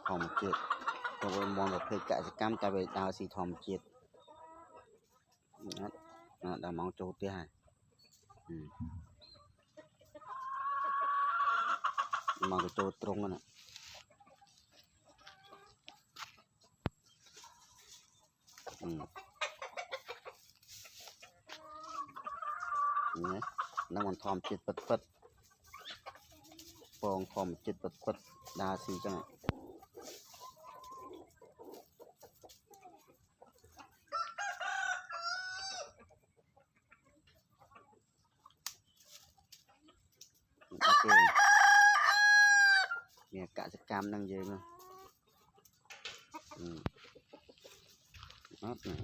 thòm chết tôi mong là phải cả cam ta về đào xì thòm chết đã mong châu tia hai mong cái châu trung nè nó còn thòm chết bật bật phong thòm chết bật bật đa xì chẳng hạn ok nè cả cái cam đang dễ luôn hết này